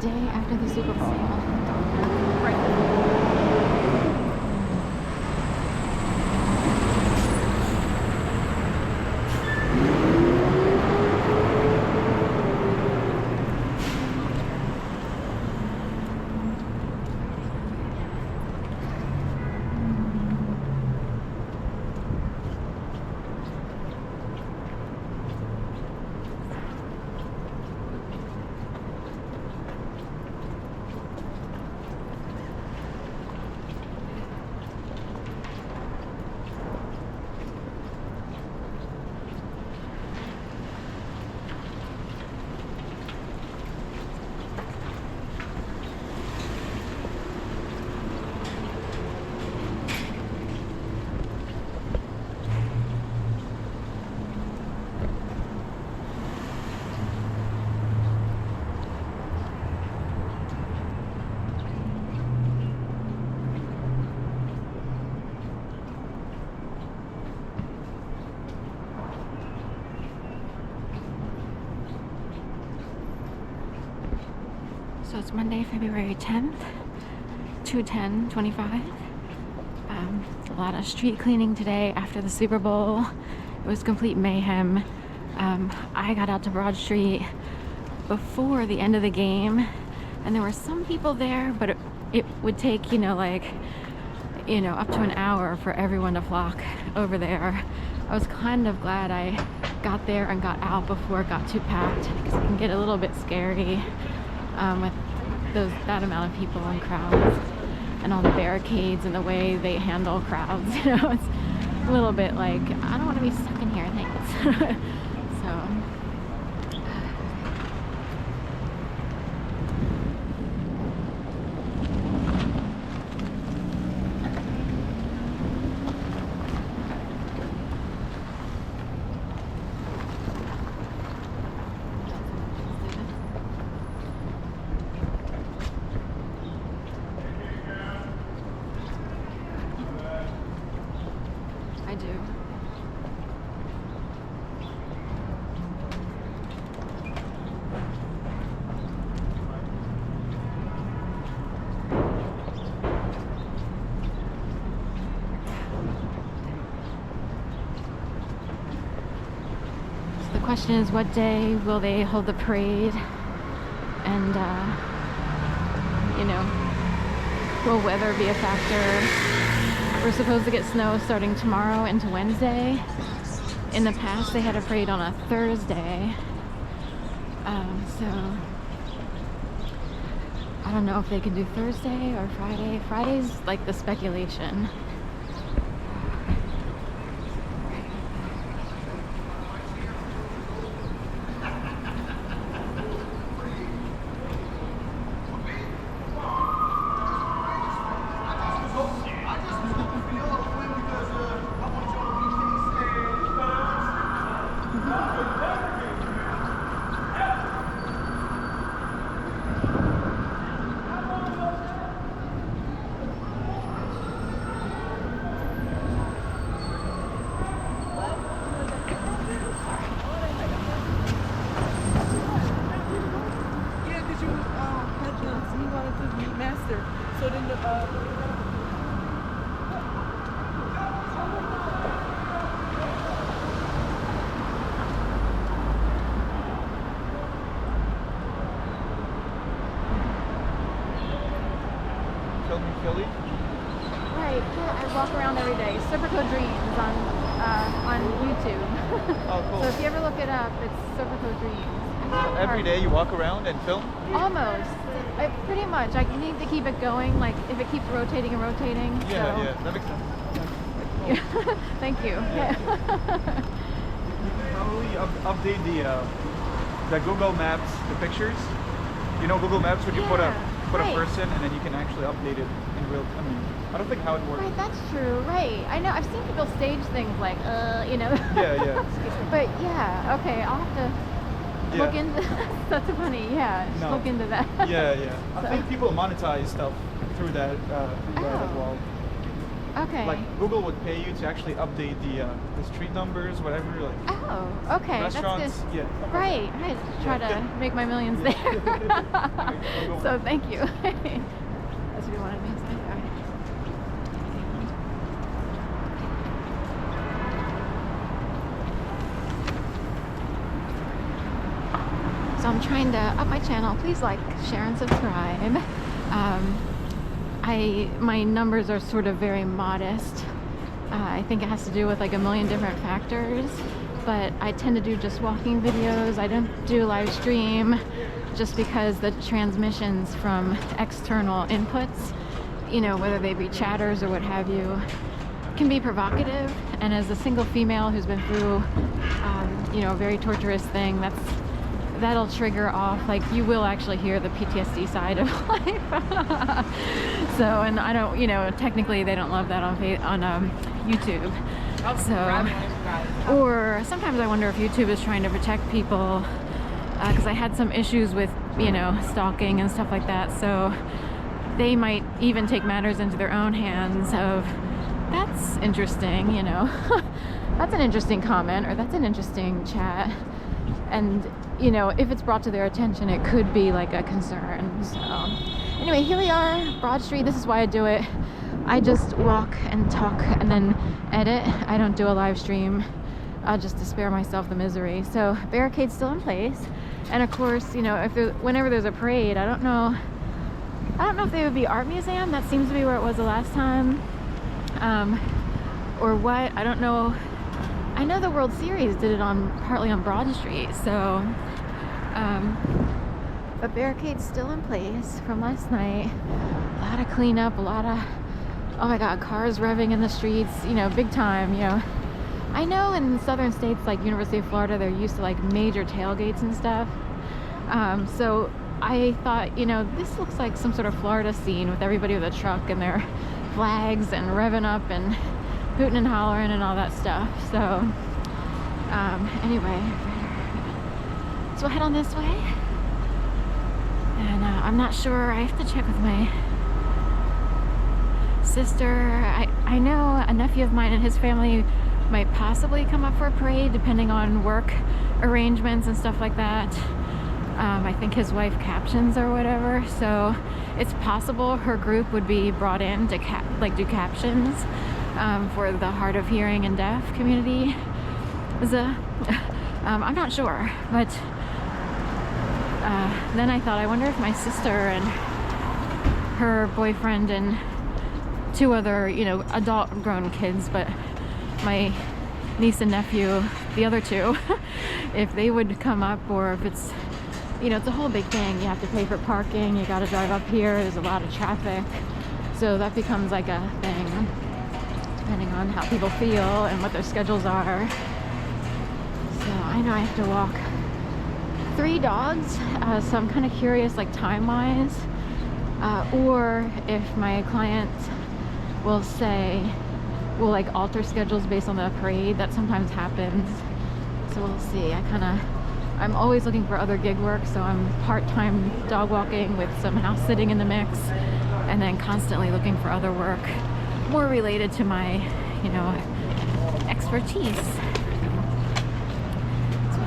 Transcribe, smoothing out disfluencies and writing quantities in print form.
day after the Super Bowl. Right. So it's Monday, February 10th, 2/10/25. A lot of street cleaning today after the Super Bowl. It was complete mayhem. I got out to Broad Street before the end of the game, and there were some people there, but it would take, up to an hour for everyone to flock over there. I was kind of glad I got there and got out before it got too packed, because it can get a little bit scary with that amount of people and crowds and all the barricades and the way they handle crowds. It's a little bit like, I don't want to be stuck in here, thanks. So I do. So the question is, what day will they hold the parade? And, will weather be a factor? We're supposed to get snow starting tomorrow into Wednesday. In the past, they had a parade on a Thursday. So I don't know if they can do Thursday or Friday. Friday's like the speculation. So then the Philly? Right, I walk around every day. Serpico Dreams on YouTube. Oh, cool. So if you ever look it up, it's Serpico Dreams. Every day you walk around and film? Almost. Pretty much. I need to keep it going, like if it keeps rotating and rotating. Yeah, so. yeah, that makes sense. Yeah. Thank you. Yeah. Probably update the Google Maps, the pictures. You know Google Maps when you put a right. person and then you can actually update it in real time. I mean, I don't think how it works. Right, that's true. Right. I know. I've seen people stage things like, Yeah, yeah. But yeah, okay. I'll have to look into. That's funny. Yeah, just look into that. Yeah, yeah. I think people monetize stuff through that as well. Okay. Like Google would pay you to actually update the street numbers, whatever. Like Oh, okay. restaurants. That's good. Yeah. Right. I try to make my millions there. So thank you. That's what you wanted me to say. All right. So I'm trying to up my channel. Please like, share, and subscribe. My numbers are sort of very modest. I think it has to do with like a million different factors, but I tend to do just walking videos. I don't do live stream just because the transmissions from external inputs, you know, whether they be chatters or what have you, can be provocative. And as a single female who's been through, you know, a very torturous thing, that'll trigger off, like, you will actually hear the PTSD side of life. So, and I don't, you know, technically they don't love that on YouTube. So, or sometimes I wonder if YouTube is trying to protect people, because I had some issues with, you know, stalking and stuff like that. So they might even take matters into their own hands of, that's interesting, you know, that's an interesting comment, or that's an interesting chat. And, you know, if it's brought to their attention, it could be like a concern. So anyway, here we are, Broad Street. This is why I do it. I just walk and talk and then edit. I don't do a live stream, just to spare myself the misery. So barricade's still in place. And of course, you know, whenever there's a parade, I don't know if they would be art museum. That seems to be where it was the last time. Or what, I don't know. I know the World Series did it partly on Broad Street, so but barricade's still in place from last night. A lot of cleanup, a lot of, oh my god, cars revving in the streets, you know, big time, you know. I know in southern states like University of Florida, they're used to like major tailgates and stuff. So I thought, you know, this looks like some sort of Florida scene with everybody with a truck and their flags and revving up and hooting and hollering and all that stuff. So anyway, so we'll head on this way. And I'm not sure, I have to check with my sister. I know a nephew of mine and his family might possibly come up for a parade depending on work arrangements and stuff like that. I think his wife captions or whatever, so it's possible her group would be brought in to do captions for the hard of hearing and deaf community. I'm not sure, but then I thought, I wonder if my sister and her boyfriend and two other, you know, adult grown kids, but my niece and nephew, the other two, if they would come up, or if it's, you know, it's a whole big thing. You have to pay for parking, you got to drive up here, there's a lot of traffic, so that becomes like a thing depending on how people feel and what their schedules are. So I know I have to walk 3 dogs, so I'm kind of curious, like time-wise, or if my client will will like alter schedules based on the parade. That sometimes happens, so we'll see. I'm always looking for other gig work, so I'm part-time dog walking with some house sitting in the mix, and then constantly looking for other work more related to my, you know, expertise. So